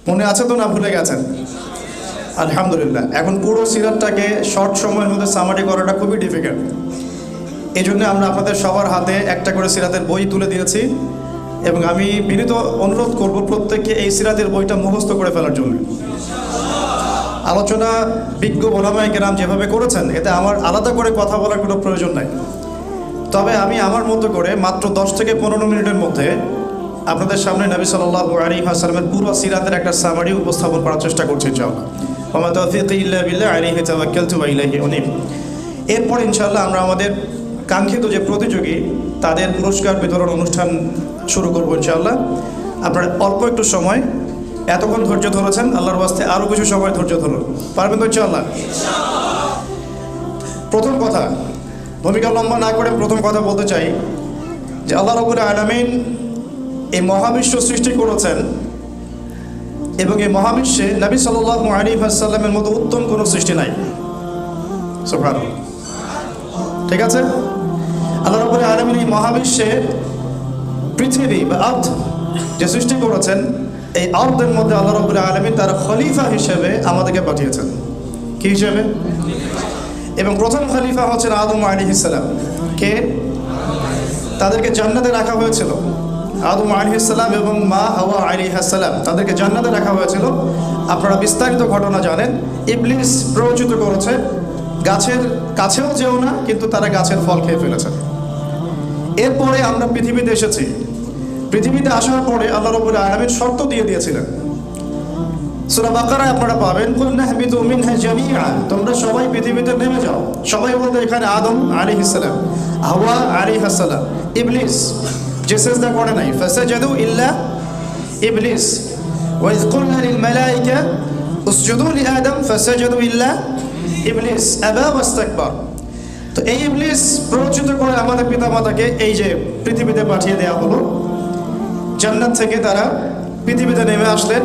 মনে আছে তো, না ভুলে গেছেন? আলহামদুলিল্লাহ। এখন পুরো সিরাতটাকে শর্ট সময়ের মধ্যে সামারি করাটা খুবই ডিফিকাল্ট। এই জন্য আমরা আপনাদের সবার হাতে একটা করে সিরাতের বই তুলে দিয়েছি, এবং আমি বিনীত অনুরোধ করব প্রত্যেককে এই সিরাতের বইটা মুখস্থ করে ফেলার জন্য। আলোচনা বিজ্ঞ ওলামায়ে কেরাম যেভাবে করেছেন, এতে আমার আলাদা করে কথা বলার কোনো প্রয়োজন নাই। তবে আমি আমার মতো করে মাত্র 10 থেকে 15 মিনিটের মধ্যে আপনাদের সামনে নবী সাল্লাল্লাহু আলাইহি ওয়াসাল্লামের পুরো সিরাতের একটা সামারি উপস্থাপন করার চেষ্টা করছি ইনশাআল্লাহ। ওয়া মা তাওফীকি ইল্লা বিল্লাহ, আলাইহি তাওয়াক্কালতু ওয়া ইলাইহি উনীব। এরপর ইনশাআল্লাহ আমরা আমাদের কাঙ্ক্ষিত যে প্রতিযোগী তাদের পুরস্কার বিতরণ অনুষ্ঠান শুরু করবো ইনশাআল্লাহ। আপনারা অল্প একটু সময়, এতক্ষণ ধৈর্য ধরেছেন, আল্লাহর ওয়াস্তে আরও কিছু সময় ধৈর্য ধরুন। পারবেন তো ইনশাআল্লাহ? প্রথম কথা, ভূমিকা লম্বা না করে প্রথম কথা বলতে চাই যে আল্লাহ রাব্বুল আলামিন এই মহাবিশ্ব সৃষ্টি করেছেন, এবং এই মহাবিশ্বে নবী সাল্লাল্লাহু আলাইহি ওয়াসাল্লামের মতো উত্তম কোনো সৃষ্টি নাই। সুবহানাল্লাহ। ঠিক আছে? আল্লাহ রাব্বুল আলামিন এই মহাবিশ্বে পৃথিবী বা আর্থ যে সৃষ্টি করেছেন, এই আর্থের মধ্যে আল্লাহ রাব্বুল আলামিন তার খলিফা হিসেবে আমাদেরকে পাঠিয়েছেন। কি হিসেবে? এবং প্রথম খলিফা হচ্ছেন আদম আলাইহিস সালাম। কে? তাদেরকে জান্নাতে রাখা হয়েছিল। আদম আলাইহিস সালাম এবং মা হাওয়া আলাইহিস সালাম, তাদেরকে জান্নাতে রাখা হয়েছিল। আপনারা বিস্তারিত ঘটনা জানেন। ইবলিস প্ররোচিত করেছে গাছের কাছেও যেও না, কিন্তু তারা গাছের ফল খেয়ে ফেলেছে। এরপরে আমরা পৃথিবীতে এসেছি। পৃথিবীতে আসার পরে আল্লাহ রাব্বুল আলামিন শর্ত দিয়ে দিয়েছিলেন। সূরা বাকারায় আপনারা পাবেন, কুলনা হাবিতু মিনহা জামিআ, তোমরা সবাই পৃথিবীতে নেমে যাও। সবাই বলতে এখানে আদম আলাইহিস সালাম, হাওয়া আলাইহিস সালাম, ইবলিস যে সিজদা করে নাই, ফাসাজাদু ইল্লা ইবলিস, ওয়া ইয কুলনা লিল মালায়েকা উসজুদু লি আদম ফাসাজাদু ইল্লা ইবলিস আবা ওয়াস্তাকবার। তো এই ইবলিস প্ররোচিত করে আমাদের পিতামাতাকে এই যে পৃথিবীতে পাঠিয়ে দেওয়া হলো। জান্নাত থেকে তারা পৃথিবীতে নেমে আসলেন।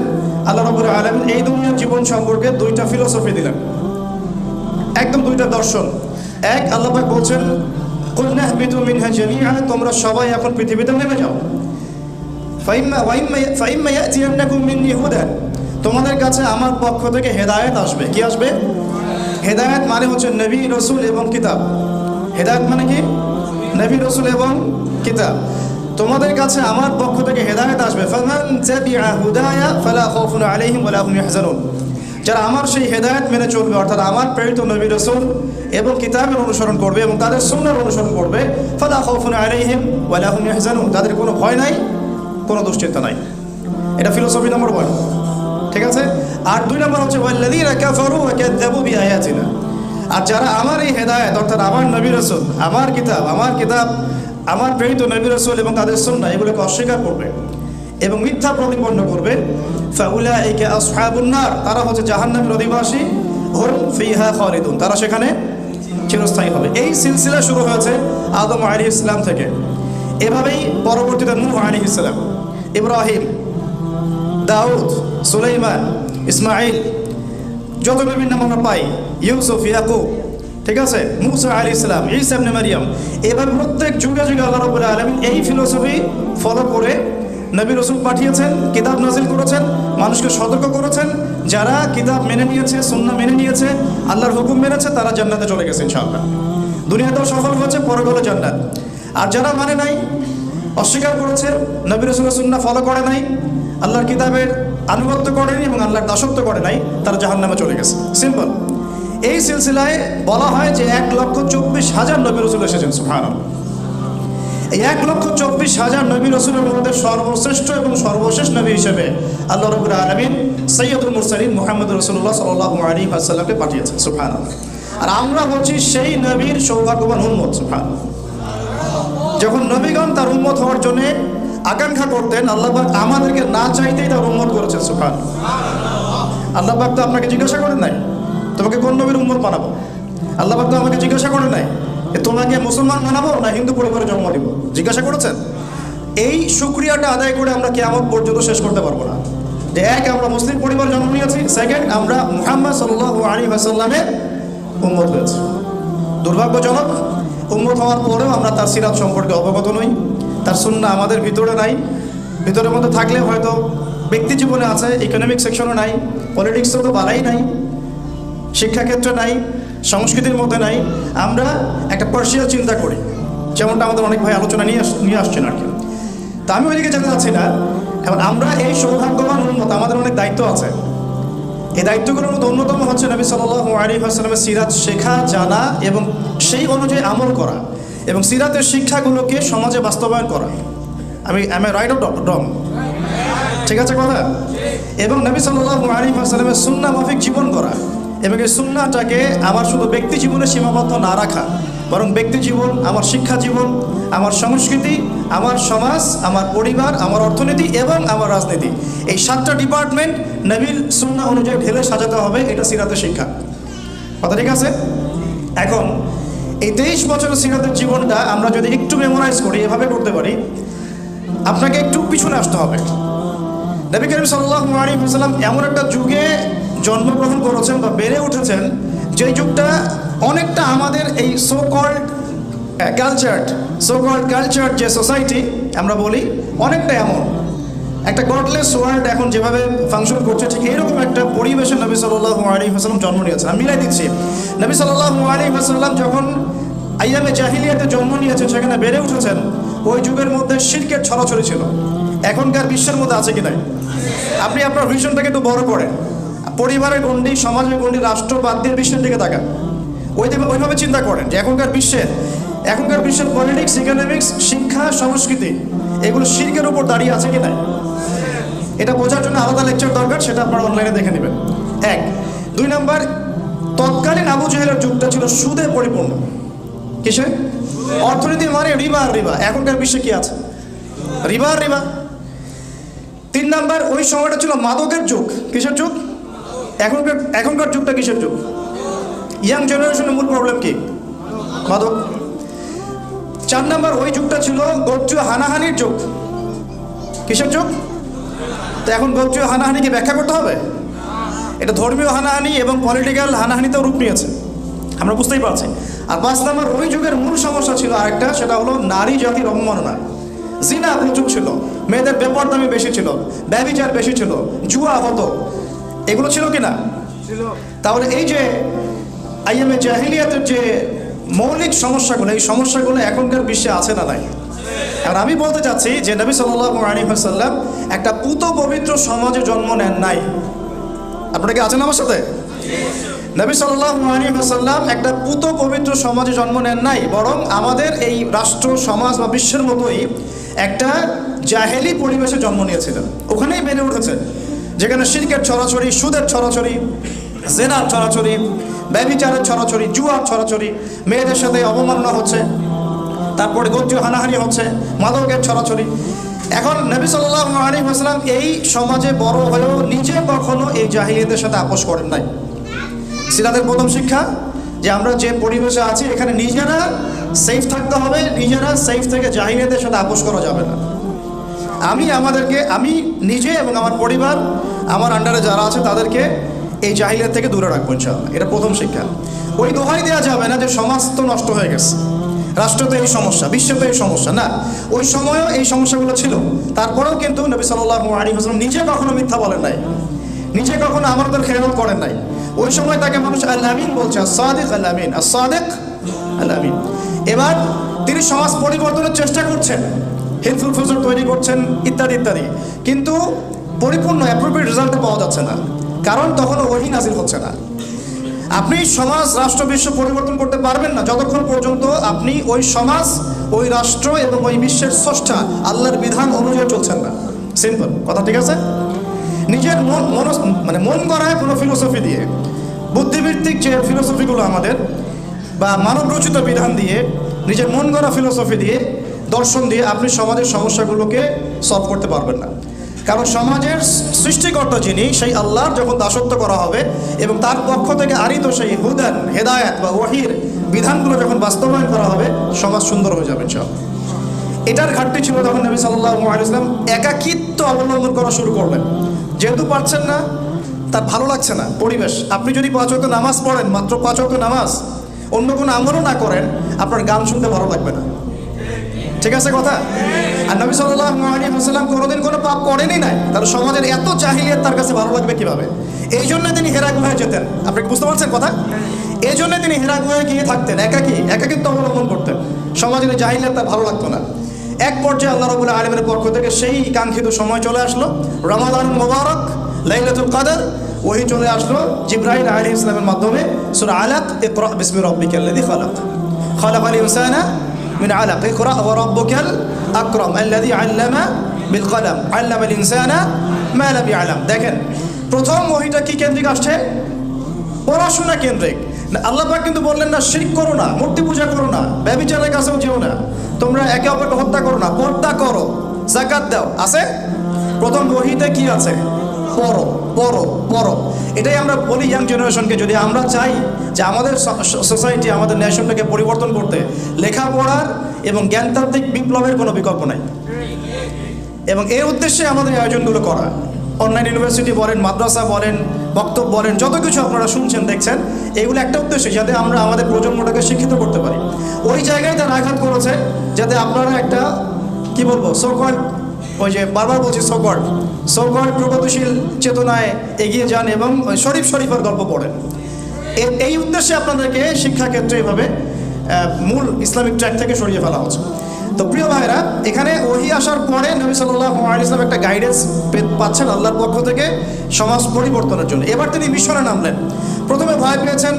আল্লাহ রাব্বুল আলামিন এই দুনিয়ার জীবন সম্পর্কে দুইটা ফিলোসফি দিলেন, একদম দুইটা দর্শন। এক, আল্লাহ পাক বলছেন কুলনা হাবিতু মিনহা জামিআ, তোমরা সবাই এখন পৃথিবীতে নেমে যাও। ফাইম্মা ইয়াতিয়ান্নাকুম মিন্নি হুদা, তোমাদের কাছে আমার পক্ষ থেকে হেদায়েত আসবে। কি আসবে? হেদায়েত মানে হচ্ছে নবী, রাসূল এবং কিতাব। হেদায়েত মানে কি? নবী, রাসূল এবং কিতাব। তোমাদের কাছে আমার পক্ষ থেকে হেদায়েত আসবে। ফামান তাবিআ হুদায়া ফালা খাউফুন আলাইহিম ওয়ালা হুম ইয়াহজানুন, যারা আমার সেই হেদায়েত মেনে চলবে, অর্থাৎ আমার প্রেরিত নবী, রাসূল এবং কিতাবের অনুসরণ করবে এবং তাদের সুন্নাহর অনুসরণ করবে, ফালা খাউফুন আলাইহিম ওয়ালা হুম ইয়াহজানুন, তাদের কোনো ভয় নাই, কোনো দুশ্চিন্তা নাই। এটা ফিলোসফি নম্বর 1। ঠিক আছে? আর 2 নম্বর হচ্ছে ওয়াল্লাযীনা কাফারু ওয়া কাযযাবু বিআয়াতিনা, আর যারা আমার এই হেদায়েত, অর্থাৎ আমার নবী, রাসূল, আমার কিতাব আমার প্রেরিত নবী, রাসূল এবং তাদের সুন্নাহ, এগুলোকে অস্বীকার করবে এবং মিথ্যা প্রতিপন্ন করবে, ফাউলাইকা আসহাবুন নার, তারা হচ্ছে জাহান্নামের অধিবাসী, হুম ফিহা খালিদুন, তারা সেখানে চিরস্থায়ী হবে। এই সিলসিলা শুরু হয়েছে আদম আলাইহিস সালাম থেকে। এভাবেই পরবর্তীতে নূহ আলাইহিস সালাম, ইব্রাহিম, দাউদ, সুলাইমান, ইসমাইল, যত বিভিন্ন নাম আমরা পাই, ইউসুফ, ইয়াকুব, ঠিক আছে, মুসা আলাইহিস সালাম, ঈসা ইবনে মারইয়াম, এভাবে প্রত্যেক যুগে যুগে আল্লাহ রাব্বুল আলামিন এই ফিলোসফি ফলো করে নবী, রাসূল পাঠিয়েছেন, কিতাব নাযিল করেছেন, মানুষকে সতর্ক করেছেন। যারা কিতাব মেনে নিয়েছে, সুন্নাহ মেনে নিয়েছে, আল্লাহর হুকুম মেনেছে, তারা জান্নাতে চলে গেছে ইনশাআল্লাহ। দুনিয়াতেও সফল হয়েছে, পরে হলো জান্নাত। আর যারা মানে নাই, অস্বীকার করেছে, নবী, রাসূলের সুন্নাহ ফলো করে নাই, আল্লাহর কিতাবের আনুগত্য করেনি এবং আল্লাহর দাসত্ব করে নাই, তারা জাহান্নামে চলে গেছে। সিম্পল। এই সিলসিলায় বলা হয় যে 1,24,000 নবী, রাসূল এসেছেন। সুবহানাল্লাহ। এই 1,24,000 নবী, রাসূলের মধ্যে সর্বশ্রেষ্ঠ এবং সর্বশেষ নবী হিসেবে আল্লাহ রাব্বুল আলামিন সাইয়্যিদুল মুরসালিন মুহাম্মদ রাসূলুল্লাহ সাল্লাল্লাহু আলাইহি ওয়াসাল্লামকে পাঠিয়েছেন। সুবহানাল্লাহ। আর আমরা হচ্ছি সেই নবীর সৌভাগ্যবান উম্মত। সুবহানাল্লাহ। যখন নবীগণ তার উম্মত হওয়ার জন্য আকাঙ্ক্ষা করতেন, আল্লাহ পাক আমাদেরকে না চাইতেই তার উম্মত করেছেন। সুবহানাল্লাহ। আল্লাহ পাক তো আপনাকে জিজ্ঞাসা করেন নাই তোমাকে কোন নবীর উম্মত বানাবো। আল্লাহ পাক তো আমাকে জিজ্ঞাসা করেন নাই তোমাকে মুসলমান বানাবো না হিন্দু পরিবারে জন্ম দিব। জিজ্ঞাসা করেছেন। এই শুকরিয়াটা আদায় করে আমরা কিয়ামত পর্যন্ত শেষ করতে পারবো না যে এক, আমরা মুসলিম পরিবারে জন্ম নিয়েছি, সেকেন্ড, আমরা মুহাম্মদ সাল্লাল্লাহু আলাইহি ওয়াসাল্লামের উম্মত হয়েছি। দুর্ভাগ্যজনক, উম্মত হওয়ার পরেও আমরা তার সিরাত সম্পর্কে অবগত নই, তার সুন্নাহ আমাদের ভিতরে নাই। ভিতরের মধ্যে থাকলে হয়তো ব্যক্তি জীবনে আছে, ইকোনমিক সেকশনও নাই, পলিটিক্সও তো বালাই নাই, শিক্ষাক্ষেত্রে নাই, সংস্কৃতির মধ্যে নাই। আমরা একটা পার্সিয়াল চিন্তা করি, যেমনটা আমাদের অনেক ভাই আলোচনা নিয়ে আসছেন আর কি। তা আমি ওইদিকে যেতে চাচ্ছি না। এখন আমরা এই সৌভাগ্যবান উম্মত, আমাদের অনেক দায়িত্ব আছে। এই দায়িত্বগুলোর মধ্যে অন্যতম হচ্ছে নবী সাল্লাল্লাহু আলাইহি ওয়াসাল্লামের সিরাত শেখা, জানা এবং সেই অনুযায়ী আমল করা এবং সিরাতের শিক্ষাগুলোকে সমাজে বাস্তবায়ন করা। আমি রাইট অফ রং? ঠিক আছে কথা? এবং নবী সাল্লাল্লাহু আলাইহি ওয়াসাল্লামের সুন্নাহ মাফিক জীবন করা এবং এই সুন্নাহটাকে আমার শুধু ব্যক্তি জীবনে সীমাবদ্ধ না রাখা, বরং ব্যক্তি জীবন, আমার শিক্ষা জীবন, আমার সংস্কৃতি, আমার সমাজ, আমার পরিবার, আমার অর্থনীতি এবং আমার রাজনীতি, এই 7টা ডিপার্টমেন্ট নবীর সুন্নাহ অনুযায়ী ঢেলে সাজাতে হবে। এটা সিরাতের শিক্ষা। কথা ঠিক আছে? এখন এই 23 বছরের সিরাতের জীবনটা আমরা যদি একটু মেমোরাইজ করি, এভাবে করতে পারি, আপনাকে একটু পিছনে আসতে হবে। নবী করিম সাল্লাল্লাহু আলাইহি ওয়াসাল্লাম এমন একটা যুগে জন্মগ্রহণ করেছেন বা বেড়ে উঠেছেন, যেই যুগটা অনেকটা আমাদের এই সো কল্ড কালচার যে সোসাইটি আমরা বলি, অনেকটা এমন একটা গডলেস ওয়ার্ল্ড এখন যেভাবে ফাংশন করছে, ঠিক এরকম একটা পরিবেশে নবী সাল্লাল্লাহু আলাইহি ওয়াসাল্লাম জন্ম নিয়েছেন। আমি মিলাই দিচ্ছি, নবী সাল্লাল্লাহু আলাইহি ওয়াসাল্লাম যখন আইয়ামে জাহিলিয়াতে জন্ম নিয়েছেন, সেখানে বেড়ে উঠেছেন, ওই যুগের মধ্যে শিরকের ছড়াছড়ি ছিল। এখনকার বিশ্বের মধ্যে আছে কি নাই? আপনি আপনার ভিশনটাকে একটু বড় করেন, পরিবারের গণ্ডি, সমাজের গণ্ডি, রাষ্ট্র বাদ দিয়ে বিশ্বের দিকে তাকান। ওইভাবে চিন্তা করেন যে এখনকার বিশ্বের পলিটিক্স, ইকোনমিক্স, শিক্ষা, সংস্কৃতি এগুলো শিরকের উপর দাঁড়িয়ে আছে কি নাই? এটা বোঝার জন্য আলাদা লেকচার দরকার, সেটা আপনারা অনলাইনে দেখে নেবেন। 1, 2 নাম্বার, তৎকালীন আবু জাহেলের যুগটা ছিল সুদে পরিপূর্ণ। কিসে? অর্থনীতি মানে রিবা আর রিবা। এখনকার বিশ্বে কি আছে? রিবা আর রিবা। 3 নাম্বার, ওই সময়টা ছিল মাদকের যুগ। কিসের যুগ? এখনকার যুগটা কিসের যুগ? ইয়াং জেনারেশনের মূল প্রবলেম কি? মাদক। 4 নাম্বার, ওই যুগটা ছিল গোত্রীয় হানাহানির যুগ। কিসের যুগ? তো এখন গোত্রীয় হানাহানিকে ব্যাখ্যা করতে হবে? এটা ধর্মীয় হানাহানি এবং পলিটিক্যাল হানাহানিতেও রূপ নিয়েছে, আমরা বুঝতেই পারছি। আর 5 নাম্বার, ওই যুগের মূল সমস্যা ছিল আরেকটা, সেটা হলো নারী জাতির অবমাননা। জিনা প্রচুর ছিল, মেয়েদের বেপরদামি বেশি ছিল, ব্যভিচার বেশি ছিল, জুয়া হতো, এগুলো ছিল কি না? তাহলে এই যে আইয়ামে জাহিলিয়াতের যে মৌলিক সমস্যাগুলো, এই সমস্যাগুলো এখনকার বিশ্বে আছে না নাই? আর আমি বলতে চাচ্ছি যে নবী সাল্লাল্লাহু আলাইহি ওয়াসাল্লাম একটা পুত পবিত্র সমাজে জন্ম নেন নাই। আপনারা কি আছেন আমার সাথে? নবী সাল্লাল্লাহু আলাইহি ওয়াসাল্লাম একটা পুত পবিত্র সমাজে জন্ম নেন নাই, বরং আমাদের এই রাষ্ট্র, সমাজ বা বিশ্বের মতোই একটা জাহেলি পরিবেশে জন্ম নিয়েছিলেন। ওখানেই বেড়ে উঠেছে, যেখানে শিরকের ছড়াছড়ি, সুদের ছড়াছড়ি, জেনার ছড়াছড়ি, ব্যভিচারের ছড়াছড়ি, জুয়ার ছড়াছড়ি, মেয়েদের সাথে অবমাননা হচ্ছে, তারপরে গোত্রীয় হানাহানি হচ্ছে, মাদকের ছড়াছড়ি। এখন নবী সাল্লাল্লাহু আলাইহি ওয়াসাল্লাম এই সমাজে বড় হয়েও নিজে কখনো এই জাহিলিয়াতের সাথে আপোষ করেন নাই। সিরাতের প্রথম শিক্ষা যে আমরা যে পরিবেশে আছি, এখানে নিজেরা সেফ থাকতে হবে, নিজেরা সেফ থেকে জাহিলিয়াতের সাথে আপোষ করা যাবে না। আমি নিজে এবং আমার পরিবার, আমার আন্ডারে যারা আছে, তাদেরকে এই জাহিলিয়াত থেকে দূরে রাখবো ইনশাআল্লাহ। এটা প্রথম শিক্ষা। ওই দোহাই দেওয়া যাবে না যে সমাজ তো নষ্ট হয়ে গেছে, রাষ্ট্র তো এই সমস্যা, বিশ্ব তো এই সমস্যা, না। ওই সময়ও এই সমস্যাগুলো ছিল, তারপরেও কিন্তু নবী সাল্লাল্লাহু আলাইহি ওয়াসাল্লাম নিজে কখনো মিথ্যা বলেন নাই, নিজে কখনো আমানতের খেয়ানত করেন নাই। ওই সময় তাকে মানুষ আল আমিন বলছে, আস-সাদিক আল আমিন, আস-সাদিক আল আমিন। এবার তিনি সমাজ পরিবর্তনের চেষ্টা করছেন, হেলফুল ফিউচার তৈরি করছেন, ইত্যাদি ইত্যাদি, কিন্তু পরিপূর্ণ অ্যাপ্রোপ্রিয়েট রেজাল্ট পাওয়া যাচ্ছে না, কারণ তখনও ওহী নাযিল হচ্ছে না। আপনি সমাজ, রাষ্ট্র, বিশ্ব পরিবর্তন করতে পারবেন না যতক্ষণ পর্যন্ত আপনি ওই সমাজ, ওই রাষ্ট্র এবং ওই বিশ্বের স্রষ্টা আল্লাহর বিধান অনুযায়ী চলছেন না। সিম্পল কথা, ঠিক আছে? নিজের মন গড়ায় কোনো ফিলোসফি দিয়ে, বুদ্ধিভিত্তিক যে ফিলোসফিগুলো আমাদের, বা মানব রচিত বিধান দিয়ে, নিজের মন গড়া ফিলোসফি দিয়ে, দর্শন দিয়ে আপনি সমাজের সমস্যাগুলোকে সলভ করতে পারবেন না। কারণ সমাজের সৃষ্টিকর্তা যিনি, সেই আল্লাহর যখন দাসত্ব করা হবে এবং তার পক্ষ থেকে আরিত সেই হুদান, হেদায়াত বা ওয়াহির বিধানগুলো যখন বাস্তবায়ন করা হবে, সমাজ সুন্দর হয়ে যাবে ইনশাআল্লাহ। এটার ঘাটতি ছিল তখন নবী সাল্লাল্লাহু আলাইহি ওয়াসাল্লাম একাকিত্ব অবলম্বন করা শুরু করলেন। যেহেতু পারছেন না, তার ভালো লাগছে না পরিবেশ। আপনি যদি 5 ওয়াক্ত নামাজ পড়েন, মাত্র 5 ওয়াক্ত নামাজ, অন্য কোনো আমলও না করেন, আপনার গান শুনতে ভালো লাগবে না। ঠিক আছে কথা? আর নবী সাল্লাল্লাহু আলাইহি ওয়াসাল্লাম কোনোদিন কোনো পাপ করেনই নাই, তার সমাজের এত জাহিলিয়াত তার কাছে ভালো লাগবে কিভাবে? এই জন্য তিনি হেরা গুহায় যেতেন। আপনি কি বুঝতে পারছেন কথা? এই জন্য তিনি হেরা গুহায় গিয়ে থাকতেন, একাকিত্ব অবলম্বন করতেন। সমাজের জাহিলিয়াত তার ভালো লাগতো না। এক পর্যায়ে আল্লাহ রাব্বুল আলামিনের পক্ষ থেকে সেই কাঙ্ক্ষিত সময় চলে আসলো, রমাদানুল মুবারক, লাইলাতুল কদর। ওহী চলে আসলো জিবরাইল আলাইহিস সালামের মাধ্যমে। সূরা আলাক, ইকরা বিসমি রাব্বিকাল্লাযী খালাক, খালাকাল ইনসানা মিন আলাক, ইকরা ওয়া রাব্বুকাল আকরাম আল্লাযী আল্লামা বিল কলম আল্লামাল ইনসানা মা লাম ইয়ালাম। দেখেন, প্রথম ওহীটা কি কেন্দ্রিক আসছে? পড়াশোনা কেন্দ্রিক। আল্লাহ পাক কিন্তু বললেন না শিরক করো না, মূর্তি পূজা করো না, ব্যভিচারের কাছেও যেও না, তোমরা একে অপরকে হত্যা করো না, পর্দা করো, যাকাত দাও। আছে প্রথম ওহীতে কি আছে? পড়ো পড়ো পড়ো। এটাই আমরা বলি ইয়াং জেনারেশনকে, যদি আমরা চাই যে আমাদের সোসাইটি, আমাদের নেশনটাকে পরিবর্তন করতে, লেখাপড়ার এবং জ্ঞানতাত্ত্বিক বিপ্লবের কোনো বিকল্প নাই। এবং এই উদ্দেশ্যে আমাদের আয়োজনগুলো করা। অনলাইন ইউনিভার্সিটি বলেন, মাদ্রাসা বলেন, বক্তব্য বলেন, যত কিছু আপনারা শুনছেন দেখছেন, এগুলো একটা উদ্দেশ্য, যাতে আমরা আমাদের প্রজন্মটাকে শিক্ষিত করতে পারি। ওই জায়গায় তারা আঘাত করেছে যাতে আপনারা একটা কি বলবো, সোকল, ওই যে বারবার বলছি সোকল প্রগতিশীল চেতনায় এগিয়ে যান এবং শরীফের গল্প পড়েন। এই উদ্দেশ্যে আপনাদেরকে শিক্ষাক্ষেত্রে এভাবে মূল ইসলামিক ট্র্যাক থেকে সরিয়ে ফেলা হচ্ছে। তো প্রিয় ভাইরা, এখানে ওহী আসার পরে নবী সাল্লাল্লাহু আলাইহি ওয়াসাল্লাম একটা গাইডেন্স পাচ্ছেন আল্লাহর পক্ষ থেকে সমাজ পরিবর্তনের জন্য। এবার তিনি মিশনে নামলেন। প্রথমে ভয় পেয়েছেন,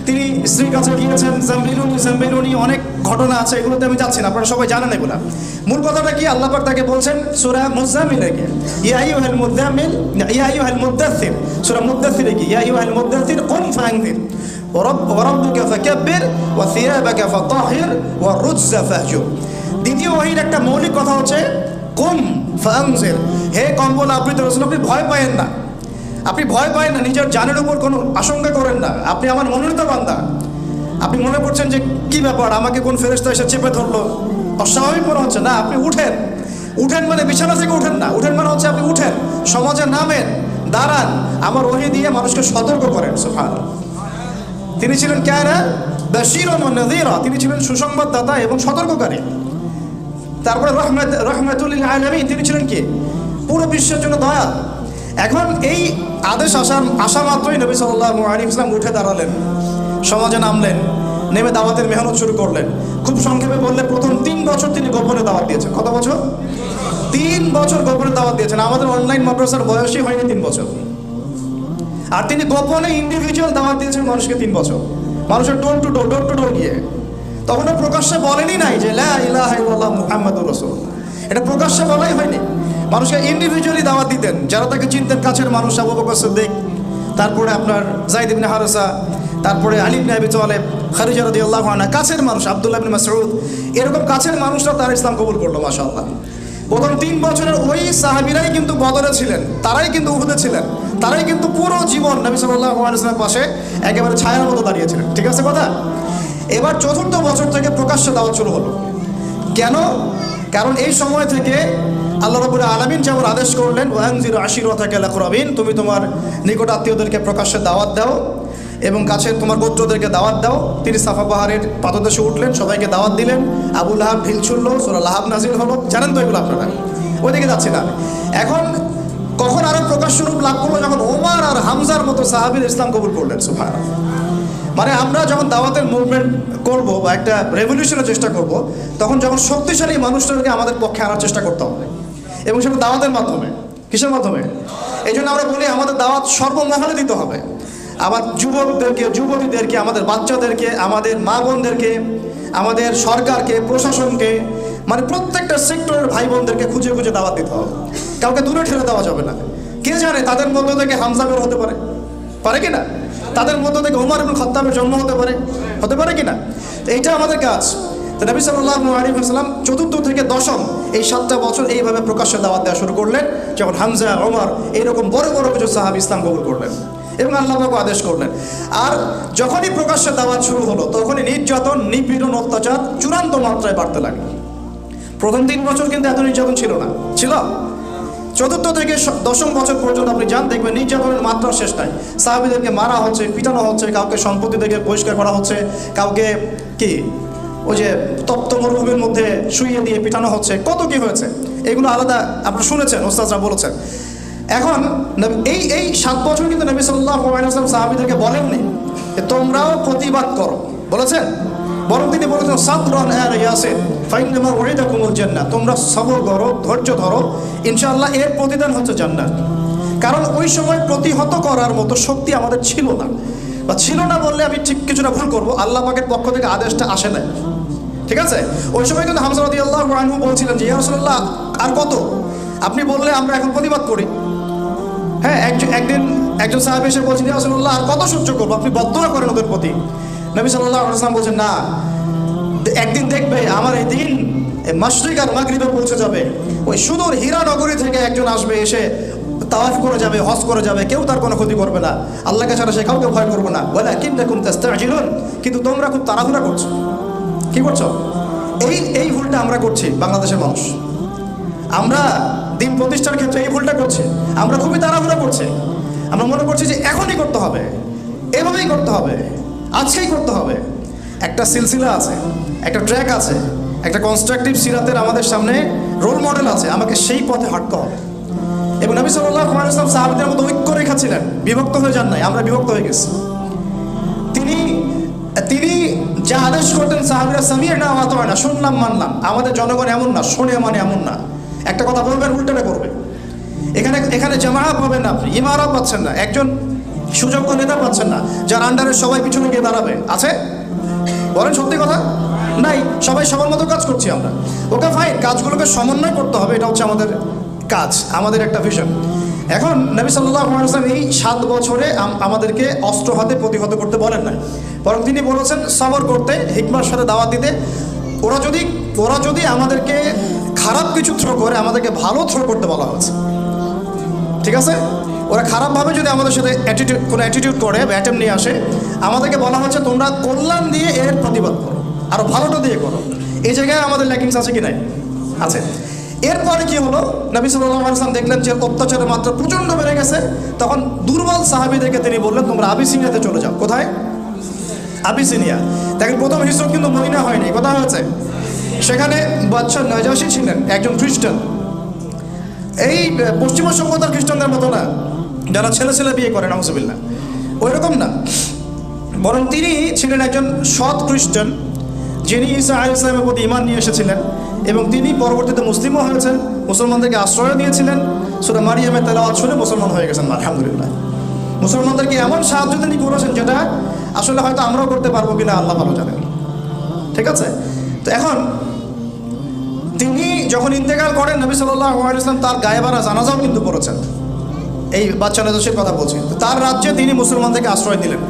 তিনি স্ত্রীর কাছে গিয়েছেন, জাম্বিলুনি অনেক ঘটনা আছে, এগুলোতে আমি যাচ্ছি না, আপনারা সবাই জানেন এগুলা। মূল কথাটা কি? আল্লাহ পাক তাকে বলছেন সূরা মুজাম্মিলে কি, ইয়া আইয়ুহাল মুদাম্মিল, ইয়া আইয়ুহাল মুদাথথির, সূরা মুদাথথিরে কি, ইয়া আইয়ুহাল মুদাথথির কুম ফাআনযির ওয়া রাব্বুকা ফাকাব্বির ওয়া সিয়াবাকা ফাতাহির ওয়া রুজজা ফাহজুর। দ্বিতীয় ওহীর একটা মৌলিক কথা হচ্ছে কুম ফাআনযির, হে কম্বল আবৃত রাসূল, আপনি ভয় পায়েন না, আপনি ভয় পায়েন না, নিজের জানের উপর কোনো আশঙ্কা করেন না, আপনি আমার মনোনীত বান্দা। আপনি মনে করছেন যে কি ব্যাপার, আমাকে কোন ফেরেশতা এসে চেপে ধরলো, অস্বাভাবিক মনে হচ্ছে, না, আপনি উঠেন মানে বিছানা থেকে উঠেন না, উঠেন মানে হচ্ছে আপনি উঠেন, সমাজে নামেন, দাঁড়ান, আমার ওহী দিয়ে মানুষকে সতর্ক করেন। সুবহানাল্লাহ। তিনি ছিলেন কানা বাশীরান ওয়া নাযীরা, তিনি ছিলেন সুসংবাদদাতা এবং সতর্ককারী। তারপরে রহমাতুল লিল আলামিন, তিনি ছিলেন কি, পুরো বিশ্বের জন্য দয়া। এখন এই আদেশ আসা মাত্রই নবী সাল্লাল্লাহু আলাইহি ওয়াসাল্লাম উঠে দাঁড়ালেন, সমাজে নামলেন, নেমে দাওয়াতের মেহনত শুরু করলেন। খুব সংক্ষেপে বললে প্রথম 3 বছর তিনি গোপনে দাওয়াত দিয়েছেন। কত বছর? 3 বছর গোপনে দাওয়াত দিয়েছেন। আমাদের অনলাইন মাদ্রাসার বয়সই হয়নি 3 বছর, আর তিনি গোপনে ইন্ডিভিজুয়াল দাওয়াত দিয়েছেন মানুষকে 3 বছর, মানুষের ডোর টু ডোর গিয়ে। তখনও প্রকাশ্যে বলেনি নাই যে লা ইলাহা ইল্লাল্লাহ মুহাম্মাদুর রাসূলুল্লাহ, এটা প্রকাশ্যে বলাই হয়নি। মানুষকে ইন্ডিভিজুয়ালি দাওয়াত দিতেন, যারা তাকে চিনতেন, কাছের মানুষ, আবু বকর সিদ্দিক, তারপরে আপনার যায়েদ ইবনে হারেসা, তারপরে আলী ইবনে আবি তালেব, খাদিজা রাদিয়াল্লাহু আনহা, কাছের মানুষ, আব্দুল্লাহ ইবনে মাসউদ, এরকম কাছের মানুষরা তার ইসলাম কবুল করলো। মাশাআল্লাহ। প্রথম 3 বছরের ওই সাহাবীরাই কিন্তু বদরে ছিলেন, তারাই কিন্তু উহুদে ছিলেন, তারাই কিন্তু পুরো জীবন নবী সাল্লাল্লাহু আলাইহি ওয়াসাল্লামের পাশে একেবারে ছায়ার মতো দাঁড়িয়েছিলেন। ঠিক আছে কথা? এবার 4র্থ বছর থেকে প্রকাশ্যে দাওয়াত শুরু হলো। কেন? কারণ এই সময় থেকে আল্লাহ রাব্বুল আলামিন যেমন আদেশ করলেন, ওয়ানজির আশিরাতাকাল আকরাবিন, তুমি তোমার নিকট আত্মীয়দেরকে প্রকাশ্যে দাওয়াত দাও এবং কাছের তোমার গোত্রদেরকে দাওয়াত দাও। তিনি সাফা পাহাড়ের পাদদেশে উঠলেন, সবাইকে দাওয়াত দিলেন। আবু লাহাব ঢিল ছুড়ল, সূরা লাহাব নাজিল হলো, জানেন তো এগুলো আপনারা, ওইদিকে যাচ্ছি না। এখন কখন আরো প্রকাশ্য রূপ লাভ করলো? যখন ওমর আর হামজার মতো সাহাবীর ইসলাম কবুল করলেন। সুবহানাল্লাহ। মানে আমরা যখন দাওয়াতের মুভমেন্ট করব বা একটা রেভলিউশনের চেষ্টা করব, তখন যখন শক্তিশালী মানুষটাকে আমাদের পক্ষে আনার চেষ্টা করতে হবে, এবং সেটা দাওয়াতের মাধ্যমে। কিসের মাধ্যমে? এই জন্য আমরা বলি আমাদের দাওয়াত সর্বমহলে দিতে হবে। আবার যুবকদেরকে, যুবতীদেরকে, আমাদের বাচ্চাদেরকে, আমাদের মা বোনদেরকে, আমাদের সরকারকে, প্রশাসনকে, মানে প্রত্যেকটা সেক্টরের ভাই বোনদেরকে খুঁজে খুঁজে দাওয়াত দিতে হবে। কাউকে দূরে ঠেলে দেওয়া যাবে না। কে জানে তাদের মধ্য থেকে হামজা বের হতে পারে কি না? তাদের মধ্য থেকে ওমর ইবনে খাত্তাবের জন্ম হতে পারে কি না? এইটা আমাদের কাজ। তো নবী সাল্লাল্লাহু আলাইহি ওয়াসাল্লাম 4র্থ থেকে 10ম এই 7টা বছর এইভাবে প্রকাশ্যে দাওয়াত দেওয়া শুরু করলেন, যখন হামজা, ওমর এইরকম বড় বড় কিছু সাহাবী ইসলাম কবুল করলেন এবং আল্লাহ পাক আদেশ করলেন। আর যখনই প্রকাশ্যে দাওয়াত শুরু হলো, তখনই নির্যাতন, নিপীড়ন, অত্যাচার চূড়ান্ত মাত্রায় বাড়তে লাগলো। প্রথম 3 বছর কিন্তু এত নির্যাতন ছিল না, ছিল 4র্থ থেকে 10ম বছর পর্যন্ত আপনি যান, দেখবেন নির্যাতনের মাত্রা শেষ নাই। সাহাবীদেরকে মারা হচ্ছে, পিটানো হচ্ছে, কাউকে সম্পত্তি থেকে বহিষ্কার করা হচ্ছে, কাউকে কি ওই যে তপ্ত মরুভূমির মধ্যে শুইয়ে দিয়ে পিটানো হচ্ছে, কত কি হয়েছে, এগুলো আলাদা আপনারা শুনেছেন, ওস্তাদরা বলেছেন। এখন এই 7 বছর কিন্তু নবী সাল্লাল্লাহু আলাইহি ওয়াসাল্লাম সাহাবীদেরকে বলেননি যে তোমরাও প্রতিবাদ করো, বলেছেন? বরং তিনি বলেছেন সাবরান আলা ইয়াসির ফাইন্নামা উইদাকুমুল জান্নাহ, তোমরা সবর করো, ধৈর্য ধরো, ইনশাআল্লাহ এর প্রতিদান হচ্ছে জান্নাত। কারণ ওই সময় প্রতিহত করার মতো শক্তি আমাদের ছিল না, বা ছিল না বললে আমি ঠিক কিছুটা ভুল করবো, আল্লাহ পাকের পক্ষ থেকে আদেশটা আসে না, ঠিক আছে? ওই সময় কিন্তু হামজা রাদিয়াল্লাহু আনহু বলছিলেন যে ইয়া রাসূলুল্লাহ আর কত, আপনি বললে আমরা এখন প্রতিবাদ করি। হ্যাঁ, একদিন একজন সাহাবী এসে বলছেন ইয়া রাসূলুল্লাহ আর কত সহ্য করবো, আপনি বদদোয়া করেন ওদের প্রতি। নবী সাল্লাল্লাহু আলাইহি ওয়াসাল্লাম বলছেন না, একদিন দেখবে আমার এই দিন মাশরিক আর মাগরিবে পৌঁছে যাবে, ওই সুদূর হীরা নগরী থেকে একজন আসবে, এসে তাওয়াফ করে যাবে, হজ করে যাবে, কেউ তার কোনো ক্ষতি করবে না, আল্লাহকে ছাড়া সে কাউকে ভয় করবে না। ওয়ালাকিন্নাকুম তাস্তাজিলুন, কিন্তু তোমরা খুব তাড়াহুড়া করছো। কি করছো? এই ভুলটা আমরা করছি বাংলাদেশের মানুষ। আমরা দিন প্রতিষ্ঠার ক্ষেত্রে এই ভুলটা করছি, আমরা খুবই তাড়াহুড়া করছি। আমরা মনে করছি যে এখনই করতে হবে, এভাবেই করতে হবে, আজকেই করতে হবে। একটা সিলসিলা আছে, একটা ট্র্যাক আছে, একটা কনস্ট্রাকটিভ সিরাতের আমাদের সামনে রোল মডেল আছে, আমাকে সেই পথে হাঁটতে হবে। এবং নবী সাল্লাল্লাহু আলাইহি ওয়াসাল্লাম সাহাবীদের মধ্যে ঐক্য রেখা ছিলেন, বিভক্ত হয়ে যান নাই, আমরা বিভক্ত হয়ে গেছি। তিনি যা আদেশ করতেন সাহাবীরা সামি'না ওয়া আতা'না, শুনলাম মানলাম। আমাদের জনগণ এমন না, শুনে মানে এমন না, একটা কথা বলবেন উল্টাটা করবে। এখানে জামাআত পাবেন না, আপনি ইমারত পাচ্ছেন না, একজন সুযোগ্য নেতা পাচ্ছেন না যার আন্ডারে সবাই পিছনে গিয়ে দাঁড়াবে। আছে? বলেন সত্যি কথা? নাই, সবাই সবার মতো কাজ করছি আমরা। ওকে ফাইন, কাজগুলোকে সমন্বয় করতে হবে, এটা হচ্ছে আমাদের কাজ, আমাদের একটা ভিশন। এখন নবী সাল্লাল্লাহু আলাইহি ওয়াসাল্লাম এই 7 বছরে আমাদেরকে অস্ত্র হাতে প্রতিহত করতে বলেন না, বরং তিনি বলেছেন সবর করতে, হিকমার সাথে দাওয়াত দিতে। ওরা যদি আমাদেরকে খারাপ কিছু থ্রো করে, আমাদেরকে ভালো থ্রো করতে বলা হয়েছে, ঠিক আছে? ওরা খারাপভাবে যদি আমাদের সাথে কোনো অ্যাটিটিউড করে বা অ্যাটেম্প নিয়ে আসে, আমাদেরকে বলা হচ্ছে তোমরা কল্যাণ দিয়ে এর প্রতিবাদ করো, আরও ভালোটা দিয়ে করো। এই জায়গায় আমাদের ল্যাকিংস আছে কি নাই? আছে। এরপরে কি হলো, নবী সাল্লাল্লাহু আলাইহি ওয়াসাল্লাম দেখলেন যে অত্যাচারের মাত্রা প্রচণ্ড বেড়ে গেছে, তখন দুর্বল সাহাবীদেরকে তিনি বললেন তোমরা আবিসিনিয়াতে চলে যাও। কোথায়? আবিসিনিয়া। দেখেন প্রথম হিজরত কিন্তু মদিনা হয়নি, কোথায় হয়েছে? সেখানে বাদশা নাজাশী ছিলেন একজন খ্রিস্টান, এই পশ্চিমা সভ্যতার খ্রিস্টানদের মতো না, যারা ছেলে ছেলে বিয়ে করে, নাউজুবিল্লাহ, ওই রকম না। বরং তিনি ছিলেন একজন সৎ খ্রিস্টান, যিনি ঈসা আলাইহিস সালামের প্রতি ঈমান নিয়ে এসেছিলেন, এবং তিনি পরবর্তীতে মুসলিমও হয়েছেন, মুসলমানদেরকে আশ্রয় দিয়েছিলেন। সূরা মারিয়ামের তেলাওয়াত শুনে মুসলমান হয়ে গেছেন, আলহামদুলিল্লাহ। মুসলমানদেরকে এমন সাহায্য তিনি করেছেন যেটা আসলে হয়তো আমরাও করতে পারবো কিনা আল্লাহ ভালো জানেন, ঠিক আছে? তো এখন তিনি যখন ইন্তেকাল করেন, নবী সাল্লাল্লাহু আলাইহি ওয়াসাল্লাম তার গায়েবারা জানাজাও কিন্তু পড়েছেন। এই বাচ্চা নাজাশীর কথা বলছি। তার রাজ্যে তিনি মুসলমানদেরকে আশ্রয় দিলেন,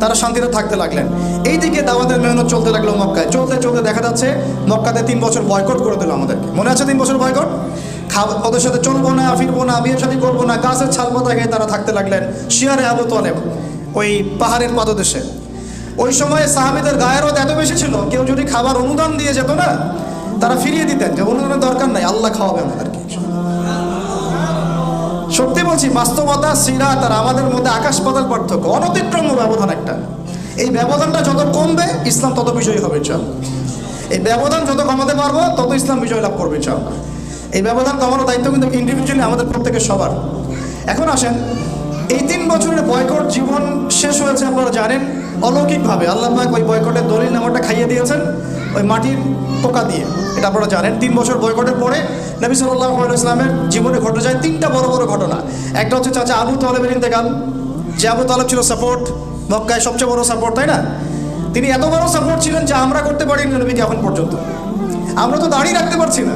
তারা শান্তিতে থাকতে লাগলেন। এইদিকে দাওয়াতের মেহনত চলতে লাগলো মক্কায়। চলতে চলতে দেখা যাচ্ছে মক্কাতে 3 বছর বয়কট করে দিল আমাদেরকে, মনে আছে? 3 বছর বয়কট। ওদের সাথে চলবো না, ফিরবো না, বিয়ে শাদী করবো না, গাছের ছাল পাতা খেয়ে তারা থাকতে লাগলেন শিয়ারে আবু তালেব, ওই পাহাড়ের পাদদেশে। ওই সময় সাহাবীদের গায়ের রোদ এত বেশি ছিল, কেউ যদি খাবার অনুদান দিয়ে যেত না, তারা ফিরিয়ে দিতেন যে অনুদানের দরকার নাই, আল্লাহ খাওয়াবে আমাদেরকে। সত্যি বলছি, বাস্তবতা সিরাত আর আমাদের মধ্যে আকাশ পাতাল পার্থক্য, অনতিক্রম্য ব্যবধান একটা। এই ব্যবধানটা যত কমবে ইসলাম তত বিজয়ী হবে ইনশাআল্লাহ। এই ব্যবধান যত কমাতে পারবো তত ইসলাম বিজয় লাভ করবে ইনশাআল্লাহ। এই ব্যবধান কমানোর দায়িত্ব কিন্তু ইন্ডিভিজুয়ালি আমাদের প্রত্যেকের সবার। এখন আসেন, এই 3 বছরের বয়কট জীবন শেষ হয়েছে আপনারা জানেন অলৌকিকভাবে। আল্লাহ পাক ওই বয়কটের দলিল নামাটা খাইয়ে দিয়েছেন ওই মাটির পোকা দিয়ে, এটা আপনারা জানেন। 3 বছর বয়কটের পরে নবী সাল্লাল্লাহু আলাইহি ওয়াসাল্লামের জীবনে ঘটে যায় 3টা বড় বড় ঘটনা। একটা হচ্ছে চাচা আবু তালেবের ইন্তেকাল, যে আবু তালেব ছিল সাপোর্ট, মক্কায় সবচেয়ে বড় সাপোর্ট, তাই না? তিনি এত বড় সাপোর্ট ছিলেন যে আমরা করতে পারিনি নবীকে এখন পর্যন্ত, আমরা তো দাঁড়িয়ে রাখতে পারছি না।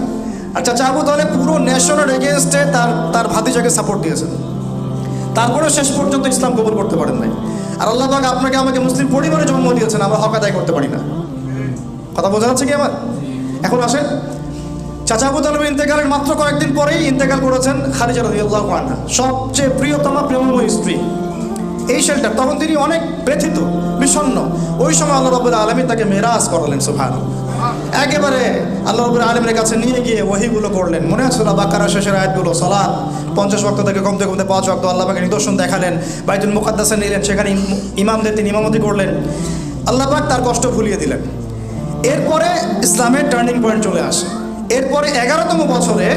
আর চাচা আবু তালেব পুরো ন্যাশনাল এগেনস্টে তার ভাতিজাকে সাপোর্ট দিয়েছেন, তারপরেও শেষ পর্যন্ত ইসলাম কবুল করতে পারেন নাই। আর আল্লাহ পাক আপনাকে আমাকে মুসলিম পরিবারে জন্ম দিয়েছেন, আমরা হক আদায় করতে পারি না। কথা বোঝা যাচ্ছে কি আমার? এখন আসেন, চাচা আবু তালেবের ইন্তেকালের মাত্র কয়েকদিন পরেই ইন্তেকাল করেছেন খাদিজা রাদিয়াল্লাহু আনহা, সবচেয়ে প্রিয়তমা প্রেমময় স্ত্রী। এই শেল্টার, তখন তিনি অনেক ব্যথিত, বিষণ্ণ। ওই সময় আল্লাহ রাব্বুল আলামিন তাকে মেরাজ করালেন, সুবহানাল্লাহ। একেবারে আল্লাহ রাব্বুল আলামিনের কাছে নিয়ে গিয়ে ওহীগুলো করলেন। মনে আছে সূরা বাকারা শেষের আয়াতগুলো? সালাত 50 ওয়াক্ত থেকে কমতে কমতে 5 ওয়াক্ত আল্লাহ পাকের নিদর্শন দেখালেন। বাইতুল মুকাদ্দাসে নিলেন, সেখানে ইমামদের তিনি ইমামতি করলেন। আল্লাহ পাক তার কষ্ট ভুলিয়ে দিলেন। এরপরে ইসলামের টার্নিং পয়েন্ট চলে আসে। এরপরে 11তম বছরে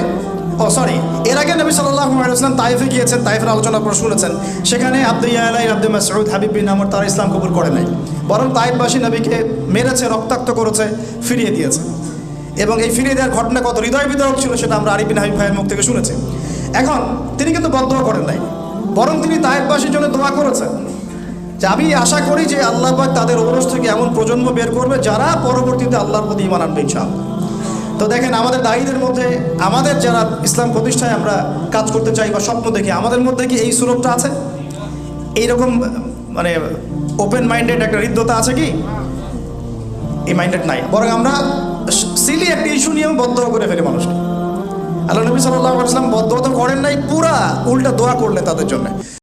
এর আগে নবী সাল্লাল্লাহু আলাইহি ওয়াসাল্লাম তাইফে গিয়েছেন, তাইফের আলোচনা আপনারা শুনেছেন। সেখানে আব্দু ইয়ালাই, আব্দু মাসউদ, হাবিব বিন আমর তারা ইসলাম কবুল করে নাই, বরং তাইফবাসী নবীকে মেরেছে, রক্তাক্ত করেছে, ফিরিয়ে দিয়েছে। এবং এই ফিরিয়ে দেওয়ার ঘটনা কত হৃদয় বিদারক ছিল সেটা আমরা আরিফ বিন হাবিব ভাইয়ের মুখ থেকে শুনেছি। এখন তিনি কিন্তু বদদোয়া করেন নাই, বরং তিনি তাইফবাসীর জন্য দোয়া করেছেন যে আমি আশা করি যে আল্লাহ পাক তাদের ওরস থেকে এমন প্রজন্ম বের করবে যারা পরবর্তীতে আল্লাহর প্রতি ঈমান আনবে ইনশাআল্লাহ। তো দেখেন, আমাদের দায়ীদের মধ্যে, আমাদের যারা ইসলাম প্রতিষ্ঠায় আমরা কাজ করতে চাই বা স্বপ্ন দেখি, আমাদের মধ্যে কি এই সুরতটা আছে? এইরকম মানে ওপেন মাইন্ডেড একটা হৃদ্যতা আছে কি? এই মাইন্ডেড নাই, বরং আমরা সিলি একটা ইস্যু নিয়েও বদদোয়া করে ফেলি মানুষকে। আল্লাহ নবী সাল্লাল্লাহু আলাইহি ওয়াসাল্লাম বদদোয়া তো করেন নাই, পুরা উল্টা দোয়া করলেন তাদের জন্য।